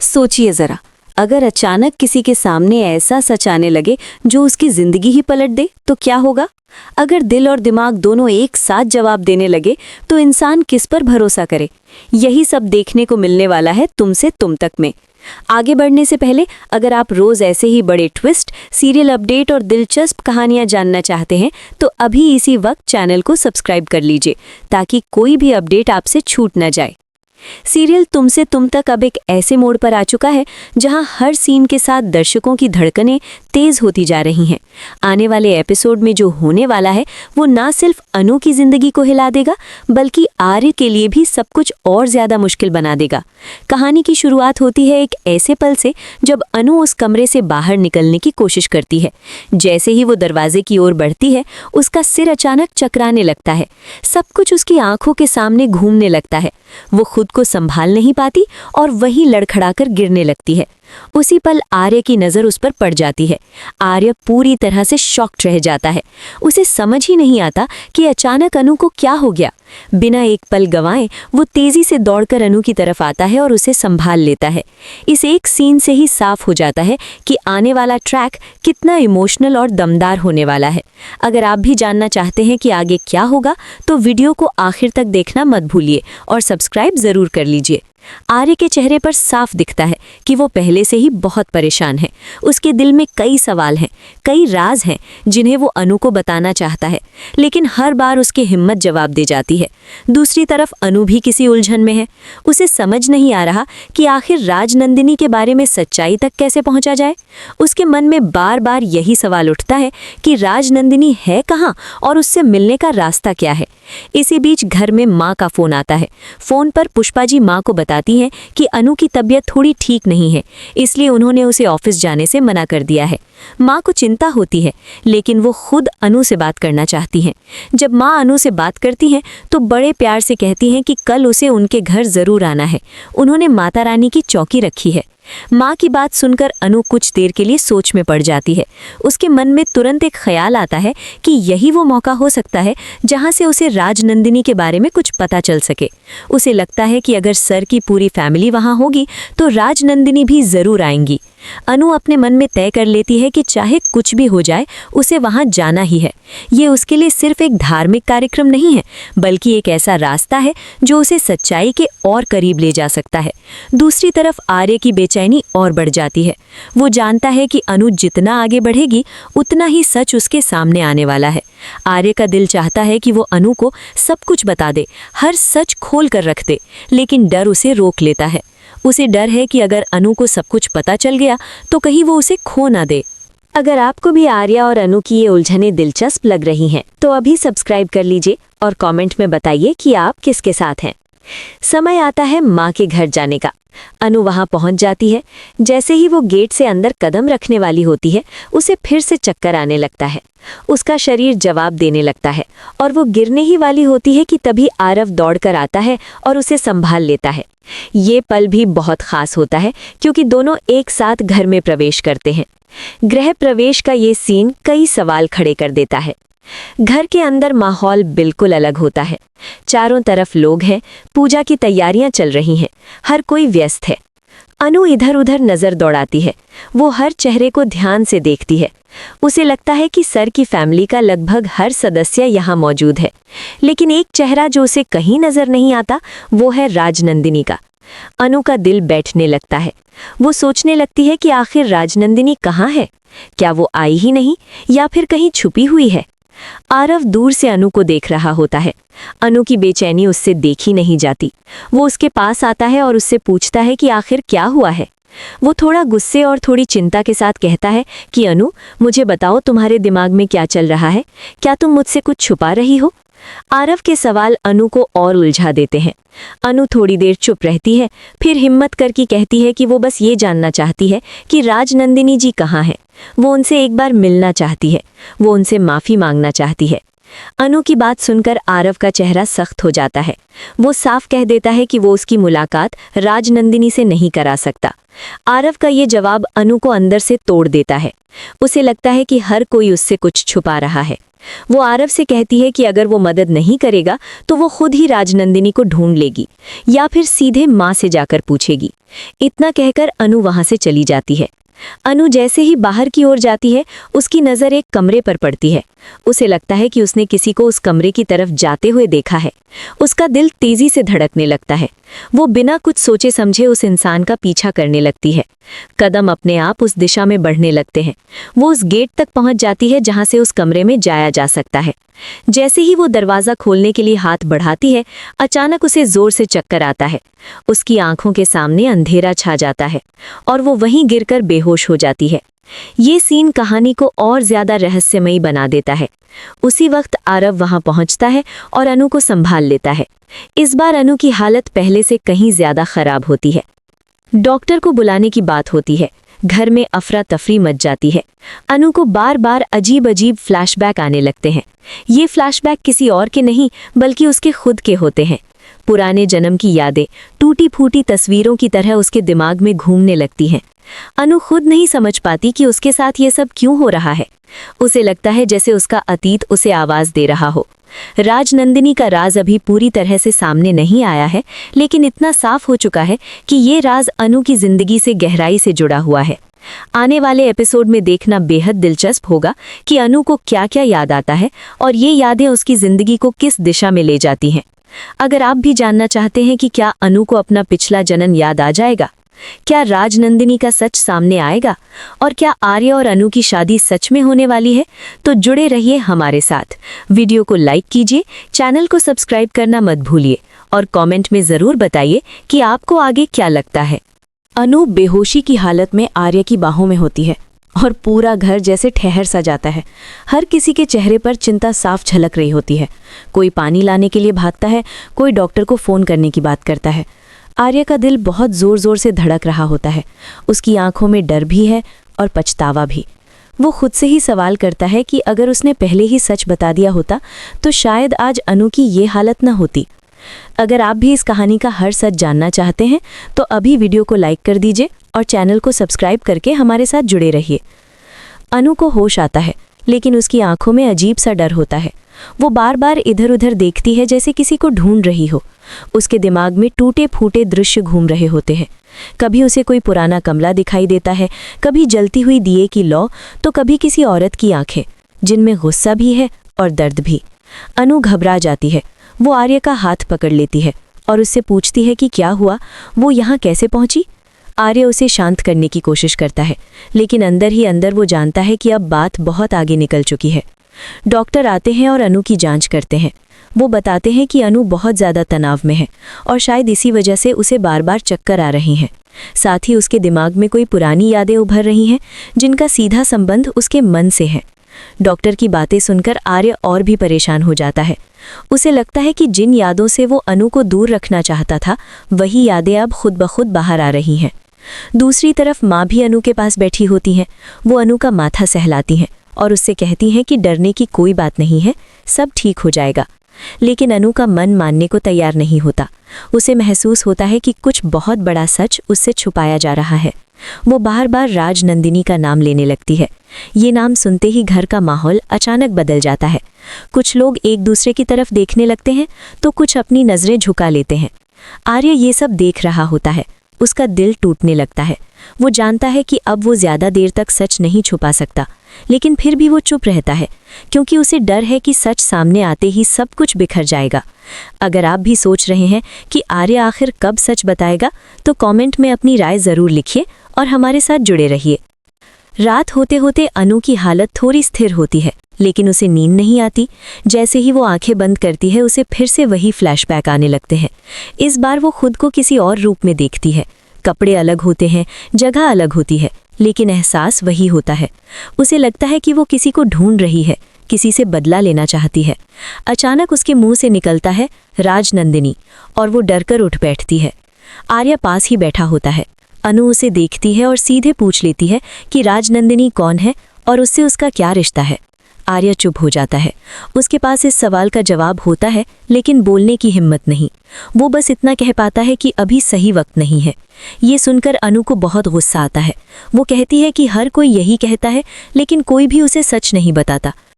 सोचिए जरा, अगर अचानक किसी के सामने ऐसा सच आने लगे जो उसकी जिंदगी ही पलट दे तो क्या होगा। अगर दिल और दिमाग दोनों एक साथ जवाब देने लगे तो इंसान किस पर भरोसा करे। यही सब देखने को मिलने वाला है तुमसे तुम तक में। आगे बढ़ने से पहले अगर आप रोज ऐसे ही बड़े ट्विस्ट, सीरियल अपडेट और दिलचस्प कहानियां जानना चाहते हैं तो अभी इसी वक्त चैनल को सब्सक्राइब कर लीजिए ताकि कोई भी अपडेट आपसे छूट न जाए। सीरियल तुमसे तुम तक अब एक ऐसे मोड़ पर आ चुका है जहां हर सीन के साथ दर्शकों की धड़कनें तेज होती जा रही हैं। आने वाले एपिसोड में जो होने वाला है वो ना सिर्फ अनु की जिंदगी को हिला देगा बल्कि आर्य के लिए भी सब कुछ और ज्यादा मुश्किल बना देगा। कहानी की शुरुआत होती है एक ऐसे पल से जब अनु उस कमरे से बाहर निकलने की कोशिश करती है। जैसे ही वो दरवाजे की ओर बढ़ती है उसका सिर अचानक चकराने लगता है। सब कुछ उसकी आंखों के सामने घूमने लगता है। वो खुद को संभाल नहीं पाती और वहीं लड़खड़ाकर गिरने लगती है। उसी पल आर्य की नज़र उस पर पड़ जाती है। आर्य पूरी तरह से शॉक्ड रह जाता है। उसे समझ ही नहीं आता कि अचानक अनु को क्या हो गया। बिना एक पल गंवाए वो तेजी से दौड़कर अनु की तरफ आता है और उसे संभाल लेता है। इस एक सीन से ही साफ हो जाता है कि आने वाला ट्रैक कितना इमोशनल और दमदार होने वाला है। अगर आप भी जानना चाहते हैं कि आगे क्या होगा तो वीडियो को आखिर तक देखना मत भूलिए और सब्सक्राइब जरूर कर लीजिए। आर्य के चेहरे पर साफ दिखता है कि वो पहले से ही बहुत परेशान है। उसके दिल में कई सवाल हैं, कई राज हैं जिन्हें वो अनु को बताना चाहता है, लेकिन हर बार उसकी हिम्मत जवाब दे जाती है। दूसरी तरफ अनु भी किसी उलझन में है। उसे समझ नहीं आ रहा कि आखिर राजनंदिनी के बारे में सच्चाई तक कैसे पहुंचा जाए। उसके मन में बार बार यही सवाल उठता है कि राजनंदिनी है कहाँ और उससे मिलने का रास्ता क्या है। इसी बीच घर में माँ का फोन आता है। फोन पर पुष्पा जी माँ को बताती हैं कि अनु की तबीयत थोड़ी ठीक नहीं है, इसलिए उन्होंने उसे ऑफिस जाने से मना कर दिया है। माँ को चिंता होती है लेकिन वो खुद अनु से बात करना चाहती हैं। जब माँ अनु से बात करती हैं तो बड़े प्यार से कहती हैं कि कल उसे उनके घर जरूर आना है। उन्होंने माता रानी की चौकी रखी है। माँ की बात सुनकर अनु कुछ देर के लिए सोच में पड़ जाती है। उसके मन में तुरंत एक ख्याल आता है कि यही वो मौका हो सकता है जहाँ से उसे राजनंदिनी के बारे में कुछ पता चल सके। उसे लगता है कि अगर सर की पूरी फैमिली वहाँ होगी तो राजनंदिनी भी ज़रूर आएंगी। अनु अपने मन में तय कर लेती है कि चाहे कुछ भी हो जाए उसे वहां जाना ही है। ये उसके लिए सिर्फ एक धार्मिक कार्यक्रम नहीं है बल्कि एक ऐसा रास्ता है जो उसे सच्चाई के और करीब ले जा सकता है। दूसरी तरफ आर्य की बेचैनी और बढ़ जाती है। वो जानता है कि अनु जितना आगे बढ़ेगी उतना ही सच उसके सामने आने वाला है। आर्य का दिल चाहता है कि वो अनु को सब कुछ बता दे, हर सच खोल कर रख दे, लेकिन डर उसे रोक लेता है। उसे डर है कि अगर अनु को सब कुछ पता चल गया तो कहीं वो उसे खो ना दे। अगर आपको भी आर्या और अनु की ये उलझनें दिलचस्प लग रही हैं तो अभी सब्सक्राइब कर लीजिए और कमेंट में बताइए कि आप किसके साथ हैं। समय आता है माँ के घर जाने का। अनु वहां पहुंच जाती है। जैसे ही वो गेट से अंदर कदम रखने वाली होती है उसे फिर से चक्कर आने लगता है। उसका शरीर जवाब देने लगता है और वो गिरने ही वाली होती है कि तभी आरव दौड़कर आता है और उसे संभाल लेता है। ये पल भी बहुत खास होता है क्योंकि दोनों एक साथ घर में प्रवेश करते हैं। गृह प्रवेश का ये सीन कई सवाल खड़े कर देता है। घर के अंदर माहौल बिल्कुल अलग होता है। चारों तरफ लोग हैं, पूजा की तैयारियां चल रही हैं, हर कोई व्यस्त है। अनु इधर उधर नजर दौड़ाती है। वो हर चेहरे को ध्यान से देखती है। उसे लगता है कि सर की फैमिली का लगभग हर सदस्य यहाँ मौजूद है, लेकिन एक चेहरा जो उसे कहीं नजर नहीं आता वो है राजनंदिनी का। अनु का दिल बैठने लगता है। वो सोचने लगती है कि आखिर राजनंदिनी कहाँ है। क्या वो आई ही नहीं या फिर कहीं छुपी हुई है। आरव दूर से अनु को देख रहा होता है। अनु की बेचैनी उससे देखी नहीं जाती। वो उसके पास आता है और उससे पूछता है कि आखिर क्या हुआ है। वो थोड़ा गुस्से और थोड़ी चिंता के साथ कहता है कि अनु, मुझे बताओ तुम्हारे दिमाग में क्या चल रहा है। क्या तुम मुझसे कुछ छुपा रही हो। आरव के सवाल अनु को और उलझा देते हैं। अनु थोड़ी देर चुप रहती है, फिर हिम्मत करके कहती है कि वो बस ये जानना चाहती है कि राजनंदिनी जी कहाँ है। वो उनसे एक बार मिलना चाहती है। वो उनसे माफ़ी मांगना चाहती है। अनु की बात सुनकर आरव का चेहरा सख्त हो जाता है। वो साफ कह देता है कि वो उसकी मुलाकात राजनंदिनी से नहीं करा सकता। आरव का ये जवाब अनु को अंदर से तोड़ देता है। उसे लगता है कि हर कोई उससे कुछ छुपा रहा है। वो आरव से कहती है कि अगर वो मदद नहीं करेगा तो वो खुद ही राजनंदिनी को ढूंढ लेगी या फिर सीधे माँ से जाकर पूछेगी। इतना कहकर अनु वहां से चली जाती है। अनु जैसे ही बाहर की ओर जाती है, उसकी नज़र एक कमरे पर पड़ती है। उसे लगता है कि उसने किसी को उस कमरे की तरफ जाते हुए देखा है। उसका दिल तेजी से धड़कने लगता है। वो बिना कुछ सोचे समझे उस इंसान का पीछा करने लगती है। कदम अपने आप उस दिशा में बढ़ने लगते हैं। वो उस गेट तक पहुंच जाती है जहां से उस कमरे में जाया जा सकता है। जैसे ही वो दरवाज़ा खोलने के लिए हाथ बढ़ाती है, अचानक उसे जोर से चक्कर आता है। उसकी आंखों के सामने अंधेरा छा जाता है और वो वहीं गिरकर बेहोश हो जाती है। ये सीन कहानी को और ज्यादा रहस्यमयी बना देता है। उसी वक्त आरव वहां पहुंचता है और अनु को संभाल लेता है। इस बार अनु की हालत पहले से कहीं ज्यादा खराब होती है। डॉक्टर को बुलाने की बात होती है। घर में अफरा तफरी मच जाती है। अनु को बार बार अजीब अजीब फ्लैशबैक आने लगते हैं। ये फ्लैशबैक किसी और के नहीं बल्कि उसके खुद के होते हैं। पुराने जन्म की यादें टूटी फूटी तस्वीरों की तरह उसके दिमाग में घूमने लगती हैं। अनु खुद नहीं समझ पाती कि उसके साथ ये सब क्यों हो रहा है। उसे लगता है जैसे उसका अतीत उसे आवाज दे रहा हो। राजनंदिनी का राज अभी पूरी तरह से सामने नहीं आया है, लेकिन इतना साफ हो चुका है कि ये राज अनु की जिंदगी से गहराई से जुड़ा हुआ है। आने वाले एपिसोड में देखना बेहद दिलचस्प होगा कि अनु को क्या क्या याद आता है और ये यादें उसकी जिंदगी को किस दिशा में ले जाती हैं। अगर आप भी जानना चाहते हैं कि क्या अनु को अपना पिछला जन्म याद आ जाएगा, क्या राजनंदिनी का सच सामने आएगा और क्या आर्य और अनु की शादी सच में होने वाली है, तो जुड़े रहिए हमारे साथ। वीडियो को लाइक कीजिए, चैनल को सब्सक्राइब करना मत भूलिए और कमेंट में ज़रूर बताइए कि आपको आगे क्या लगता है। अनु बेहोशी की हालत में आर्य की बाहों में होती है और पूरा घर जैसे ठहर सा जाता है। हर किसी के चेहरे पर चिंता साफ झलक रही होती है। कोई पानी लाने के लिए भागता है, कोई डॉक्टर को फ़ोन करने की बात करता है। आर्य का दिल बहुत ज़ोर ज़ोर से धड़क रहा होता है। उसकी आंखों में डर भी है और पछतावा भी। वो खुद से ही सवाल करता है कि अगर उसने पहले ही सच बता दिया होता तो शायद आज अनु की ये हालत न होती। अगर आप भी इस कहानी का हर सच जानना चाहते हैं तो अभी वीडियो को लाइक कर दीजिए और चैनल को सब्सक्राइब करके हमारे साथ जुड़े रहिए। अनु को होश आता है, लेकिन उसकी आंखों में अजीब सा डर होता है। वो बार बार इधर उधर देखती है जैसे किसी को ढूंढ रही हो। उसके दिमाग में टूटे फूटे दृश्य घूम रहे होते हैं। कभी उसे कोई पुराना कमला दिखाई देता है, कभी जलती हुई दिए की लौ, तो कभी किसी औरत की आंखें जिनमें गुस्सा भी है और दर्द भी। अनु घबरा जाती है। वो आर्य का हाथ पकड़ लेती है और उससे पूछती है कि क्या हुआ, वो यहाँ कैसे पहुंची। आर्य उसे शांत करने की कोशिश करता है, लेकिन अंदर ही अंदर वो जानता है कि अब बात बहुत आगे निकल चुकी है। डॉक्टर आते हैं और अनु की जांच करते हैं। वो बताते हैं कि अनु बहुत ज़्यादा तनाव में है और शायद इसी वजह से उसे बार बार चक्कर आ रही हैं। साथ ही उसके दिमाग में कोई पुरानी यादें उभर रही हैं जिनका सीधा संबंध उसके मन से है। डॉक्टर की बातें सुनकर आर्य और भी परेशान हो जाता है। उसे लगता है कि जिन यादों से वो अनु को दूर रखना चाहता था, वही यादें अब खुद ब खुद बाहर आ रही हैं। दूसरी तरफ माँ भी अनु के पास बैठी होती हैं। वो अनु का माथा सहलाती हैं और उससे कहती हैं कि डरने की कोई बात नहीं है, सब ठीक हो जाएगा। लेकिन अनु का मन मानने को तैयार नहीं होता। उसे महसूस होता है कि कुछ बहुत बड़ा सच उससे छुपाया जा रहा है। वो बार बार राजनंदिनी का नाम लेने लगती है। ये नाम सुनते ही घर का माहौल अचानक बदल जाता है। कुछ लोग एक दूसरे की तरफ देखने लगते हैं तो कुछ अपनी नज़रें झुका लेते हैं। आर्य ये सब देख रहा होता है। उसका दिल टूटने लगता है। वो जानता है कि अब वो ज़्यादा देर तक सच नहीं छुपा सकता, लेकिन फिर भी वो चुप रहता है क्योंकि उसे डर है कि सच सामने आते ही सब कुछ बिखर जाएगा। अगर आप भी सोच रहे हैं कि आर्य आखिर कब सच बताएगा, तो कमेंट में अपनी राय ज़रूर लिखिए और हमारे साथ जुड़े रहिए। रात होते होते अनु की हालत थोड़ी स्थिर होती है, लेकिन उसे नींद नहीं आती। जैसे ही वो आंखें बंद करती है, उसे फिर से वही फ्लैशबैक आने लगते हैं। इस बार वो खुद को किसी और रूप में देखती है। कपड़े अलग होते हैं, जगह अलग होती है, लेकिन एहसास वही होता है। उसे लगता है कि वो किसी को ढूंढ रही है, किसी से बदला लेना चाहती है। अचानक उसके मुंह से निकलता है राजनंदिनी और वो डरकर उठ बैठती है। आर्य पास ही बैठा होता है। अनु उसे देखती है और सीधे पूछ लेती है कि राजनंदिनी कौन है और उससे उसका क्या रिश्ता है। आर्य चुप हो जाता है। उसके पास इस सवाल का जवाब होता है, लेकिन बोलने की हिम्मत नहीं। वो बस इतना कह पाता है कि अभी सही वक्त नहीं है। ये सुनकर अनु को बहुत गुस्सा आता है। वो कहती है कि हर कोई यही कहता है, लेकिन कोई भी उसे सच नहीं बताता।